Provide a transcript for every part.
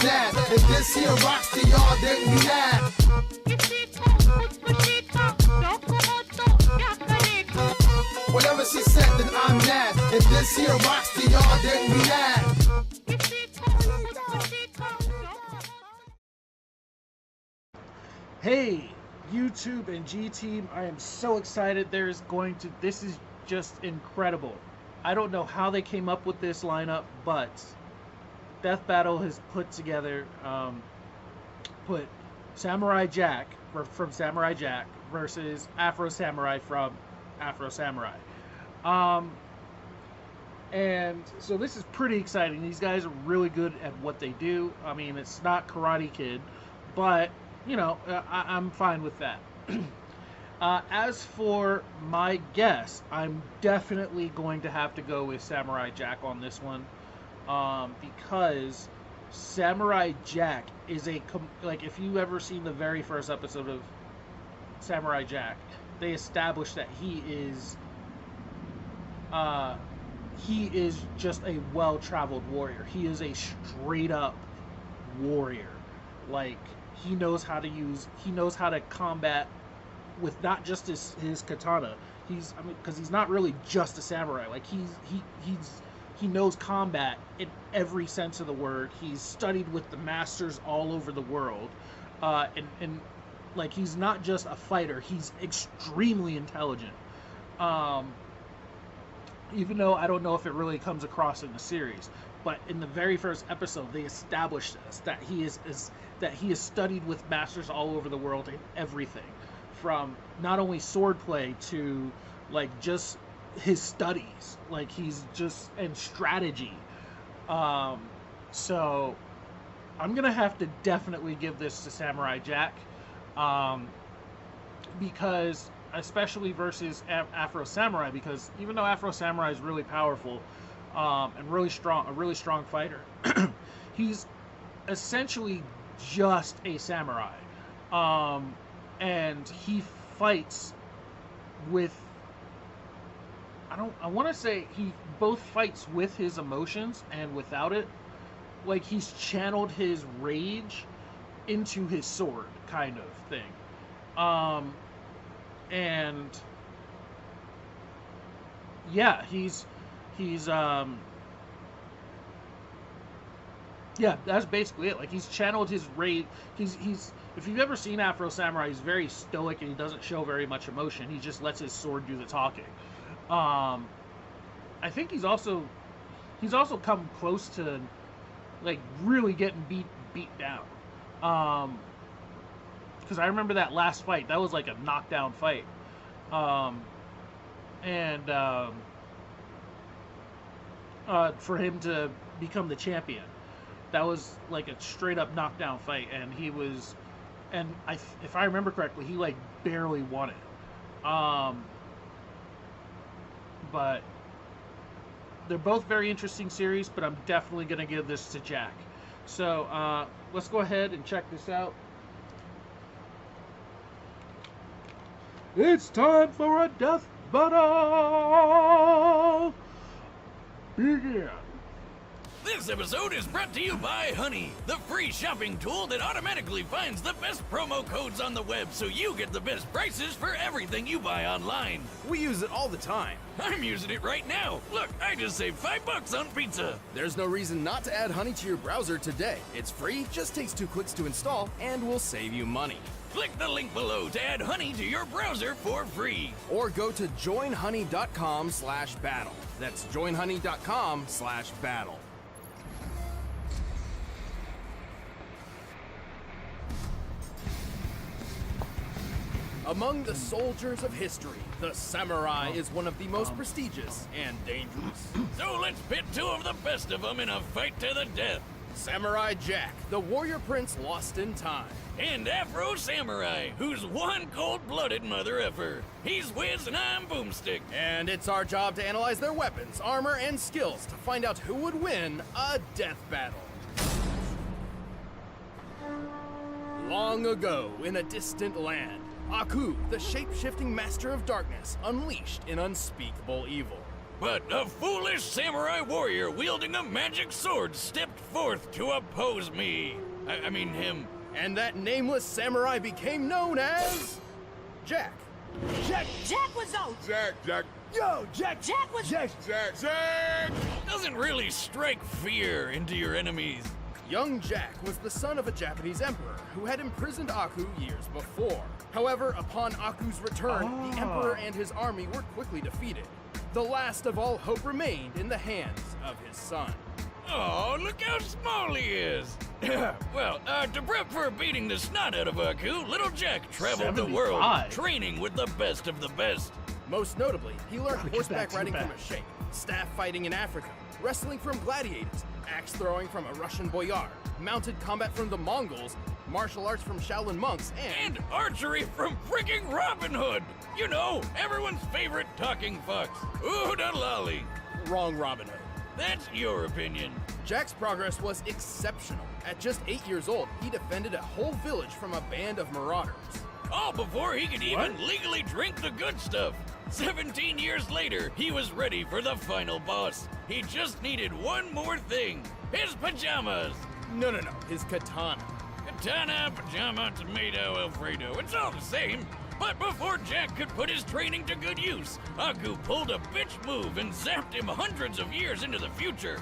mad. If this here rocks to y'all, then you mad. Whatever she said, then I'm mad. If this here rocks to y'all, then we mad. Hey, YouTube and G Team, I am so excited. This is just incredible. I don't know how they came up with this lineup, but Death Battle has put together, put Samurai Jack from Samurai Jack versus Afro Samurai from Afro Samurai. And so this is pretty exciting. These guys are really good at what they do. I mean, it's not Karate Kid, but, you know, I'm fine with that. As for my guess, I'm definitely going to have to go with Samurai Jack on this one, because Samurai Jack is like, if you've ever seen the very first episode of Samurai Jack, they established that he is just a well-traveled warrior. He is a straight-up warrior. Like, he knows how to combat with not just his katana. Because he's not really just a samurai. Like, he knows combat in every sense of the word. He's studied with the masters all over the world, and like, he's not just a fighter. He's extremely intelligent. Even though I don't know if it really comes across in the series, but in the very first episode, they established this, that he is studied with masters all over the world in everything, from not only swordplay to, like, just his studies, like, he's just, and strategy. So I'm gonna have to definitely give this to Samurai Jack, because, especially versus Afro Samurai, because even though Afro Samurai is really powerful, and really strong, a really strong fighter, he's essentially just a samurai, and he fights with, I want to say he both fights with his emotions and without it. Like, he's channeled his rage into his sword, kind of thing. And yeah, yeah, that's basically it. Like, he's channeled his rage. He's if you've ever seen Afro Samurai, he's very stoic and he doesn't show very much emotion. He just lets his sword do the talking. I think he's also come close to, like, really getting beat down. Because I remember that last fight. That was like a knockdown fight. For him to become the champion, that was like a straight up knockdown fight, and if I remember correctly, he like barely won it. But they're both very interesting series, but I'm definitely gonna give this to Jack. So let's go ahead and check this out. It's time for a death battle! Begin! This episode is brought to you by Honey, the free shopping tool that automatically finds the best promo codes on the web so you get the best prices for everything you buy online. We use it all the time. I'm using it right now. Look, I just saved $5 on pizza. There's no reason not to add Honey to your browser today. It's free, just takes 2 clicks to install, and will save you money. Click the link below to add Honey to your browser for free. Or go to joinhoney.com/battle. That's joinhoney.com/battle. Among the soldiers of history, the samurai is one of the most prestigious and dangerous. So let's pit 2 of the best of them in a fight to the death. Samurai Jack, the warrior prince lost in time. And Afro Samurai, who's one cold-blooded mother effer. He's Wiz and I'm Boomstick. And it's our job to analyze their weapons, armor, and skills to find out who would win a death battle. Long ago, in a distant land, Aku, the shape-shifting master of darkness, unleashed an unspeakable evil. But a foolish samurai warrior wielding a magic sword stepped forth to oppose me. I mean him. And that nameless samurai became known as Jack. Jack was out. Jack. Yo, Jack was Jack. Doesn't really strike fear into your enemies. Young Jack was the son of a Japanese emperor who had imprisoned Aku years before. However, upon Aku's return, the emperor and his army were quickly defeated. The last of all hope remained in the hands of his son. Oh, look how small he is. Well, to prep for beating the snot out of Aku, little Jack traveled the world, 75. training with the best of the best. Most notably, he learned Gotta get horseback that riding from back. a sheikh, staff fighting in Africa, wrestling from gladiators, axe throwing from a Russian boyar, mounted combat from the Mongols, martial arts from Shaolin monks, and And archery from freaking Robin Hood. You know, everyone's favorite talking fox. Ooh, da lolly. wrong Robin Hood. That's your opinion. Jack's progress was exceptional. At just 8 years old, he defended a whole village from a band of marauders. All before he could even legally drink the good stuff. 17 years later, he was ready for the final boss. He just needed one more thing. His pajamas. No, his katana. Katana, pajama, tomato, Alfredo. It's all the same. But before Jack could put his training to good use, Aku pulled a bitch move and zapped him hundreds of years into the future.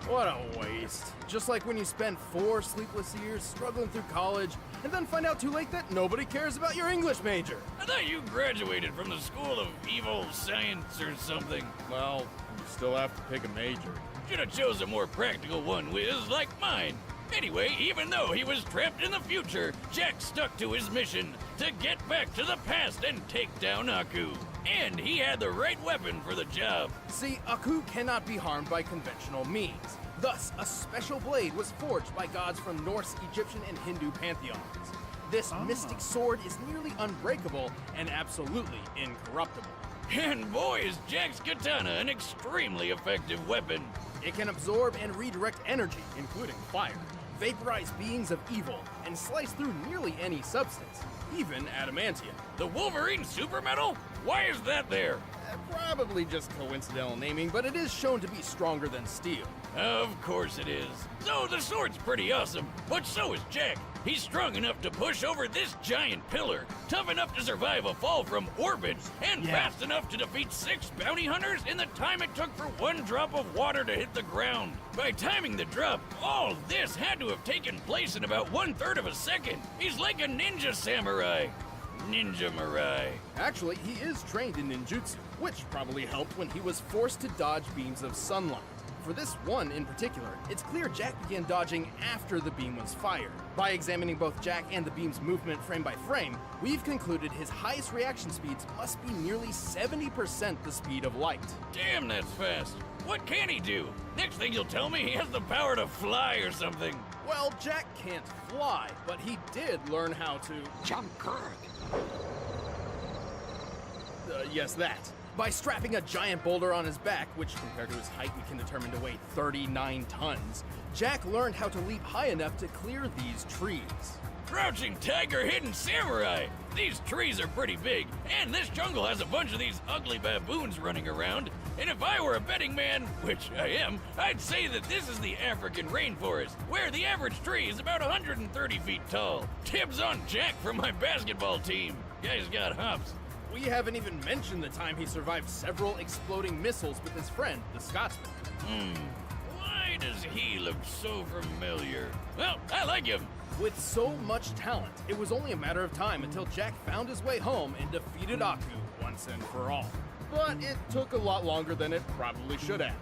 What a waste. Just like when you spend 4 sleepless years struggling through college and then find out too late that nobody cares about your English major. I thought you graduated from the School of Evil Science or something. Well, you still have to pick a major. Should have chose a more practical one, Wiz, like mine. Anyway, even though he was trapped in the future, Jack stuck to his mission to get back to the past and take down Aku. And he had the right weapon for the job. See, Aku cannot be harmed by conventional means. Thus, a special blade was forged by gods from Norse, Egyptian, and Hindu pantheons. This mystic sword is nearly unbreakable and absolutely incorruptible. And boy, is Jack's katana an extremely effective weapon. It can absorb and redirect energy, including fire, vaporize beings of evil, and slice through nearly any substance, even adamantium. The Wolverine super metal? Why is that there? Probably just coincidental naming, but it is shown to be stronger than steel. Of course it is. So the sword's pretty awesome, but so is Jack. He's strong enough to push over this giant pillar, tough enough to survive a fall from orbit, and fast enough to defeat 6 bounty hunters in the time it took for 1 drop of water to hit the ground. By timing the drop, all this had to have taken place in about 1/3 of a second. He's like a ninja samurai. Ninja Mirai. Actually, he is trained in ninjutsu, which probably helped when he was forced to dodge beams of sunlight. For this one in particular, it's clear Jack began dodging after the beam was fired. By examining both Jack and the beam's movement frame by frame, we've concluded his highest reaction speeds must be nearly 70% the speed of light. Damn, that's fast. What can he do? Next thing you'll tell me he has the power to fly or something. Well, Jack can't fly, but he did learn how to... jump curve. Yes, that. By strapping a giant boulder on his back, which compared to his height we can determine to weigh 39 tons, Jack learned how to leap high enough to clear these trees. Crouching tiger, hidden samurai. These trees are pretty big, and this jungle has a bunch of these ugly baboons running around. And if I were a betting man, which I am, I'd say that this is the African rainforest, where the average tree is about 130 feet tall. Tips on Jack from my basketball team. Guy's got hops. We haven't even mentioned the time he survived several exploding missiles with his friend, the Scotsman. Why does he look so familiar? Well, I like him. With so much talent, it was only a matter of time until Jack found his way home and defeated Aku once and for all. But it took a lot longer than it probably should have.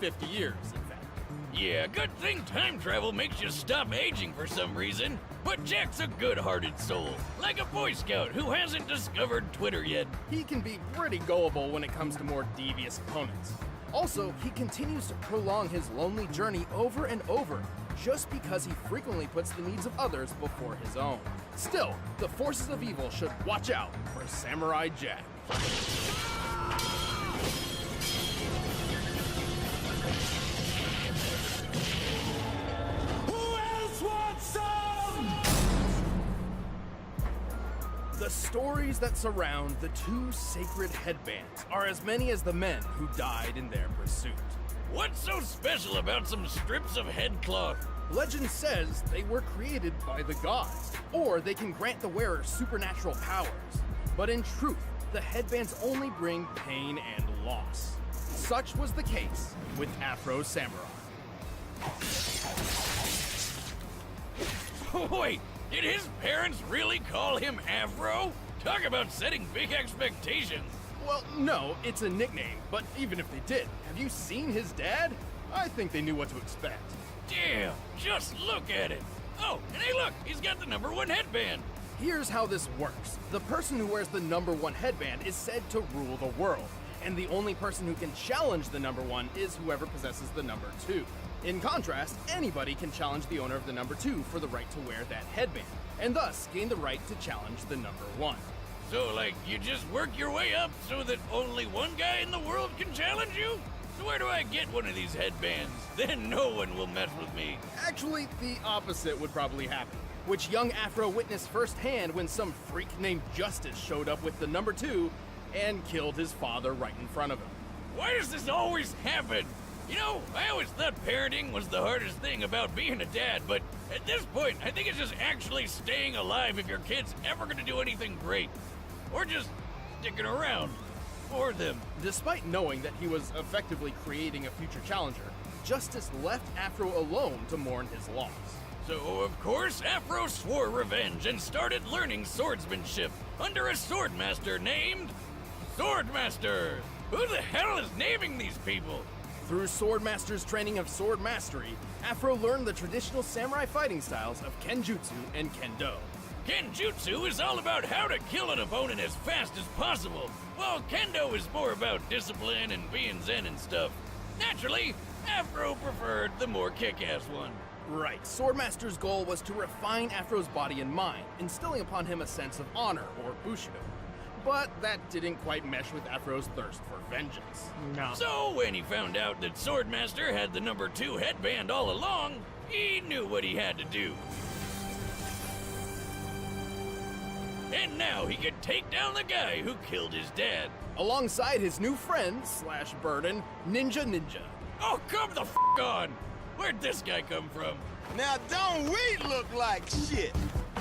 50 years, in fact. Yeah, good thing time travel makes you stop aging for some reason. But Jack's a good-hearted soul, like a Boy Scout who hasn't discovered Twitter yet. He can be pretty gullible when it comes to more devious opponents. Also, he continues to prolong his lonely journey over and over, just because he frequently puts the needs of others before his own. Still, the forces of evil should watch out for Samurai Jack. Who else wants some? The stories that surround the 2 sacred headbands are as many as the men who died in their pursuit. What's so special about some strips of head cloth? Legend says they were created by the gods, or they can grant the wearer supernatural powers. But in truth, the headbands only bring pain and loss. Such was the case with Afro Samurai. Wait, did his parents really call him Afro? Talk about setting big expectations. Well, no, it's a nickname, but even if they did, have you seen his dad? I think they knew what to expect. Damn, just look at it. Oh, and hey look, he's got the #1 headband. Here's how this works. The person who wears the #1 headband is said to rule the world, and the only person who can challenge the #1 is whoever possesses the #2. In contrast, anybody can challenge the owner of the #2 for the right to wear that headband, and thus gain the right to challenge the #1. So, like, you just work your way up so that only one guy in the world can challenge you? So where do I get one of these headbands? Then no one will mess with me. Actually, the opposite would probably happen, which young Afro witnessed firsthand when some freak named Justice showed up with the #2 and killed his father right in front of him. Why does this always happen? You know, I always thought parenting was the hardest thing about being a dad, but at this point, I think it's just actually staying alive if your kid's ever gonna do anything great. Or just sticking around for them. Despite knowing that he was effectively creating a future challenger, Justice left Afro alone to mourn his loss. So, of course, Afro swore revenge and started learning swordsmanship under a swordmaster named Swordmaster. Who the hell is naming these people? Through Swordmaster's training of sword mastery, Afro learned the traditional samurai fighting styles of Kenjutsu and Kendo. Kenjutsu is all about how to kill an opponent as fast as possible, while Kendo is more about discipline and being zen and stuff. Naturally, Afro preferred the more kick-ass one. Right, Swordmaster's goal was to refine Afro's body and mind, instilling upon him a sense of honor, or bushido. But that didn't quite mesh with Afro's thirst for vengeance. No. So when he found out that Swordmaster had the #2 headband all along, he knew what he had to do. And now he could take down the guy who killed his dad. Alongside his new friend, slash burden, Ninja. Oh, come the f*** on! Where'd this guy come from? Now don't we look like shit?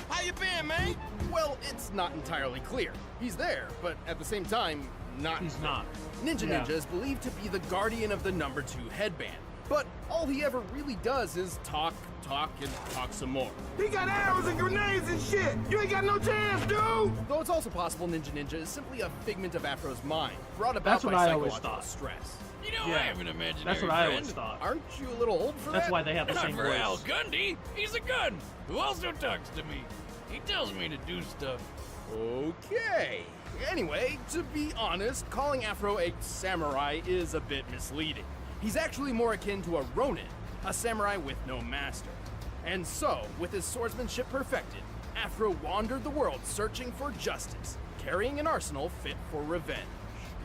How you been, man? Well, it's not entirely clear. He's there, but at the same time, not. He's not. Ninja Yeah. Ninja is believed to be the guardian of the #2 headband, but all he ever really does is talk, and talk some more. He got arrows and grenades and shit. You ain't got no chance, dude. Though it's also possible Ninja Ninja is simply a figment of Afro's mind, brought about That's what by I always psychological thought. stress. You know, Yeah. I have an imaginary That's what I friend. always thought. Aren't you a little old for That's that? why they have the Not same for Al voice. Gundy. He's a gun who also talks to me. He tells me to do stuff. Okay. Anyway, to be honest, calling Afro a samurai is a bit misleading. He's actually more akin to a ronin, a samurai with no master. And so, with his swordsmanship perfected, Afro wandered the world searching for justice, carrying an arsenal fit for revenge.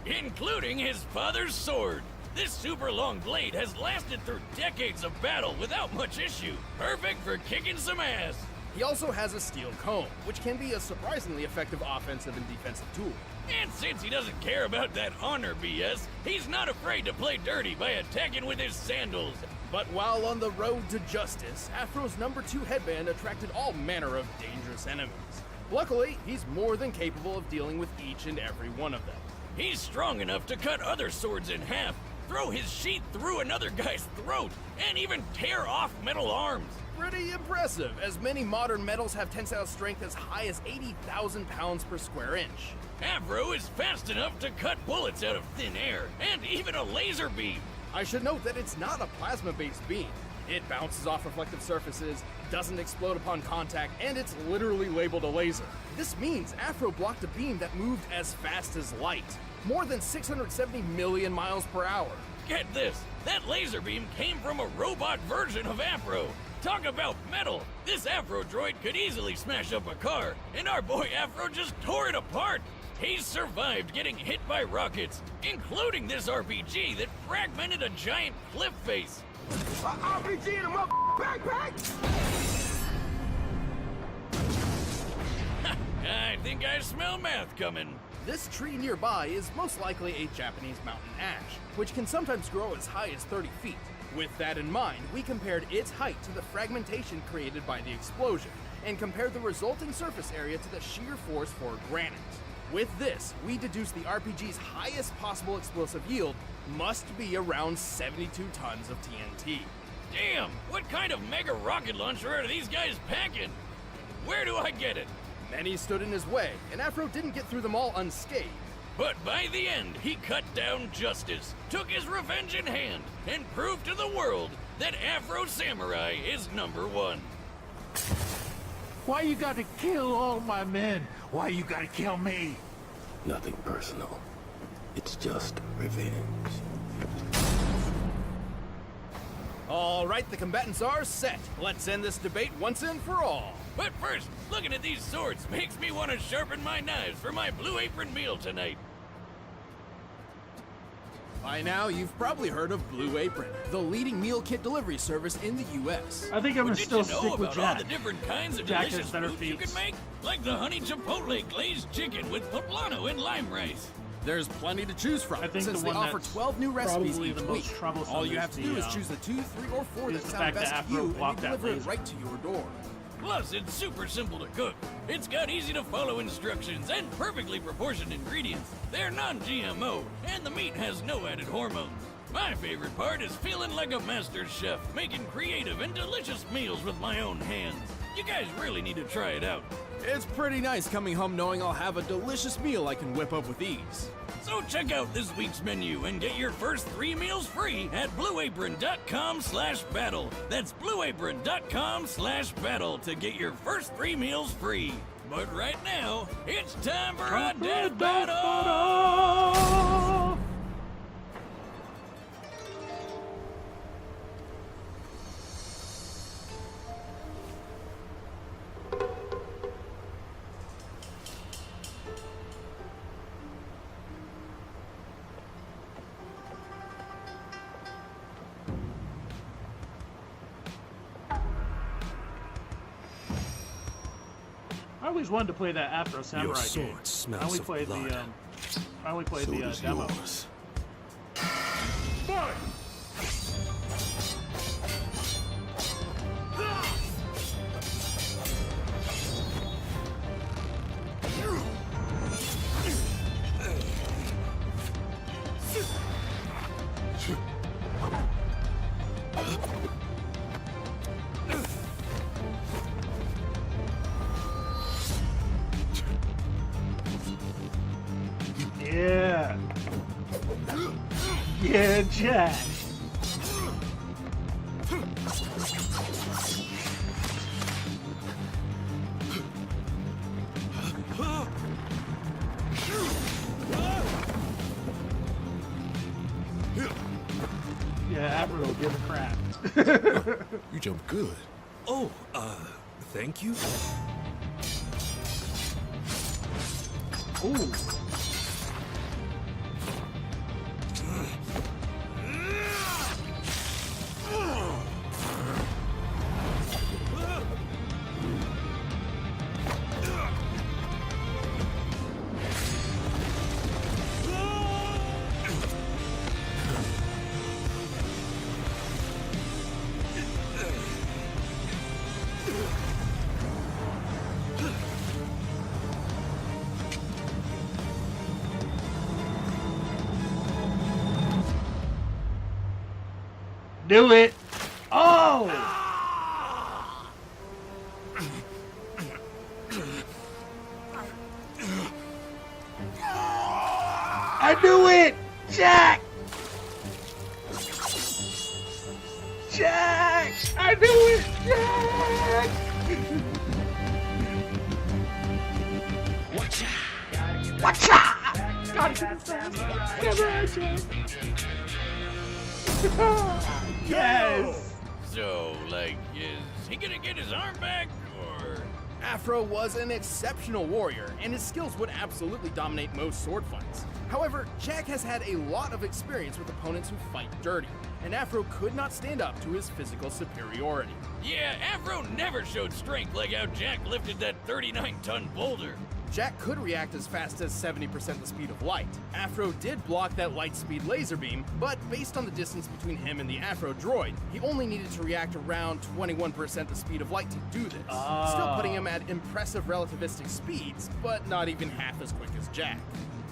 Including his father's sword. This super long blade has lasted through decades of battle without much issue. Perfect for kicking some ass. He also has a steel comb, which can be a surprisingly effective offensive and defensive tool. And since he doesn't care about that honor BS, he's not afraid to play dirty by attacking with his sandals. But while on the road to justice, Afro's #2 headband attracted all manner of dangerous enemies. Luckily, he's more than capable of dealing with each and every one of them. He's strong enough to cut other swords in half, throw his sheath through another guy's throat, and even tear off metal arms. Pretty impressive, as many modern metals have tensile strength as high as 80,000 pounds per square inch. Afro is fast enough to cut bullets out of thin air, and even a laser beam. I should note that it's not a plasma-based beam. It bounces off reflective surfaces, doesn't explode upon contact, and it's literally labeled a laser. This means Afro blocked a beam that moved as fast as light, more than 670 million miles per hour. Get this, that laser beam came from a robot version of Afro. Talk about metal! This Afro droid could easily smash up a car, and our boy Afro just tore it apart! He's survived getting hit by rockets, including this RPG that fragmented a giant cliff face. RPG in a backpack. I think I smell math coming. This tree nearby is most likely a Japanese mountain ash, which can sometimes grow as high as 30 feet. With that in mind, we compared its height to the fragmentation created by the explosion, and compared the resulting surface area to the shear force for granite. With this, we deduced the RPG's highest possible explosive yield must be around 72 tons of TNT. Damn, what kind of mega rocket launcher are these guys packing? Where do I get it? Many stood in his way, and Afro didn't get through them all unscathed. But by the end, he cut down justice, took his revenge in hand, and proved to the world that Afro Samurai is #1. Why you gotta kill all my men? Why you gotta kill me? Nothing personal. It's just revenge. All right, the combatants are set. Let's end this debate once and for all. But first, looking at these swords makes me want to sharpen my knives for my Blue Apron meal tonight. By now, you've probably heard of Blue Apron, the leading meal kit delivery service in the U.S. I think I'm gonna Did still you know stick with about all Jack. the different kinds of Jack has delicious better foods you feats. can make? Like the honey chipotle glazed chicken with poblano and lime rice. There's plenty to choose from, I think since the they one offer that's 12 new recipes probably each the week. most troublesome All you is have to the, do is choose the 2, 3, or 4 is that the sound fact best that to you, Afro and blocked they that deliver it laser. right to your door. Plus, it's super simple to cook. It's got easy to follow instructions and perfectly proportioned ingredients. They're non-GMO, and the meat has no added hormones. My favorite part is feeling like a master chef, making creative and delicious meals with my own hands. You guys really need to try it out. It's pretty nice coming home knowing I'll have a delicious meal I can whip up with ease. So check out this week's menu and get your first 3 meals free at blueapron.com/battle. That's blueapron.com/battle to get your first 3 meals free. But right now, it's time for a death battle! I always wanted to play that Afro Samurai Your game. sword smells I only of played blood. the I only played So the does demo. yours. Yeah. Yeah, Jack. Yeah, Afro don't give a crap. You jump good. Oh, thank you. Ooh. Do it. Oh! I knew it! Jack! Jack! I knew it! Jack! Watch out! Gotta get this Samurai Jack! Yes! So, like, is he gonna get his arm back, or...? Afro was an exceptional warrior, and his skills would absolutely dominate most sword fights. However, Jack has had a lot of experience with opponents who fight dirty, and Afro could not stand up to his physical superiority. Yeah, Afro never showed strength like how Jack lifted that 39-ton boulder. Jack could react as fast as 70% the speed of light. Afro did block that light speed laser beam, but based on the distance between him and the Afro droid, he only needed to react around 21% the speed of light to do this. Still putting him at impressive relativistic speeds, but not even half as quick as Jack.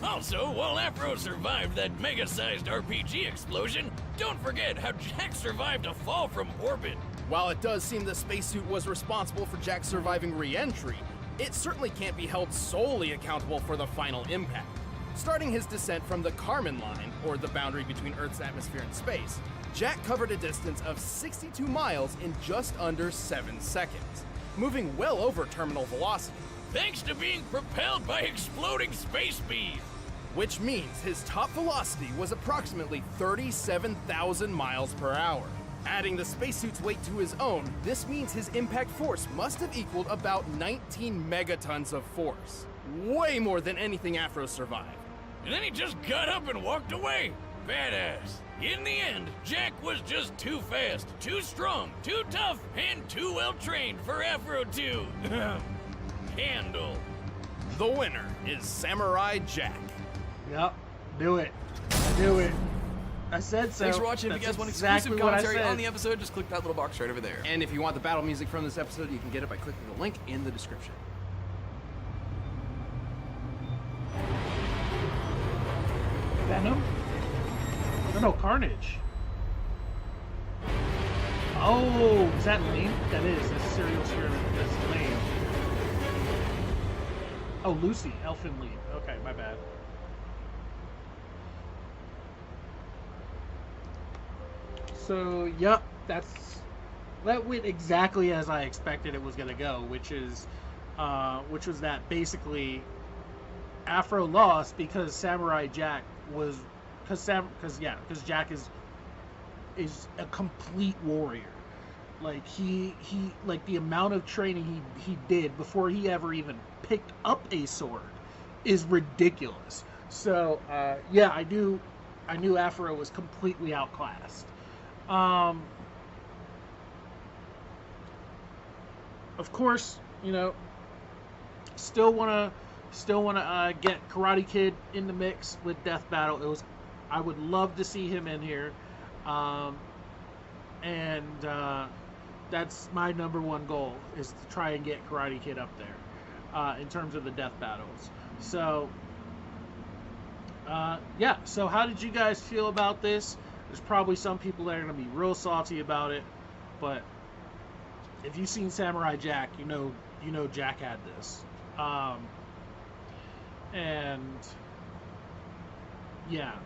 Also, while Afro survived that mega-sized RPG explosion, don't forget how Jack survived a fall from orbit. While it does seem the spacesuit was responsible for Jack's surviving re-entry, it certainly can't be held solely accountable for the final impact. Starting his descent from the Kármán line, or the boundary between Earth's atmosphere and space, Jack covered a distance of 62 miles in just under 7 seconds, moving well over terminal velocity. Thanks to being propelled by exploding space speed. Which means his top velocity was approximately 37,000 miles per hour. Adding the spacesuit's weight to his own, this means his impact force must have equaled about 19 megatons of force. Way more than anything Afro survived. And then he just got up and walked away. Badass. In the end, Jack was just too fast, too strong, too tough, and too well trained for Afro to handle. The winner is Samurai Jack. Yep, knew it. I knew it. I said so. Thanks for watching. If you That's guys want exactly exclusive what I commentary said. on the episode, just click that little box right over there. And if you want the battle music from this episode, you can get it by clicking the link in the description. Venom? No, Carnage. Oh, is that Lane? That is. That's serial experiment. That's Lane. Oh, Lucy, Elfin Lead. Okay, my bad. So, yep, that went exactly as I expected it was gonna go, which was that basically Afro lost because Samurai Jack was because Jack is a complete warrior. Like he like the amount of training he did before he ever even picked up a sword is ridiculous. So yeah, I knew Afro was completely outclassed. Of course, you know, still wanna get Karate Kid in the mix with Death Battle. I would love to see him in here, and that's my number one goal, is to try and get Karate Kid up there in terms of the Death Battles. So yeah, so how did you guys feel about this? There's probably some people that are going to be real salty about it, but if you've seen Samurai Jack, you know Jack had this. And yeah,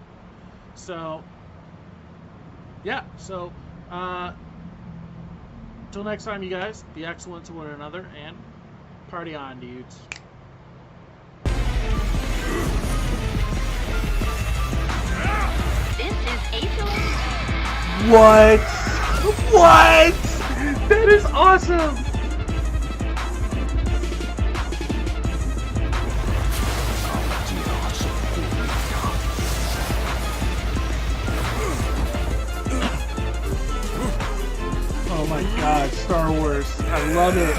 so till next time, you guys, be excellent to one another and party on, dudes. This is Afro. What? That is awesome! Oh my god, Star Wars. I love it.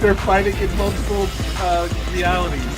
They're fighting in multiple realities.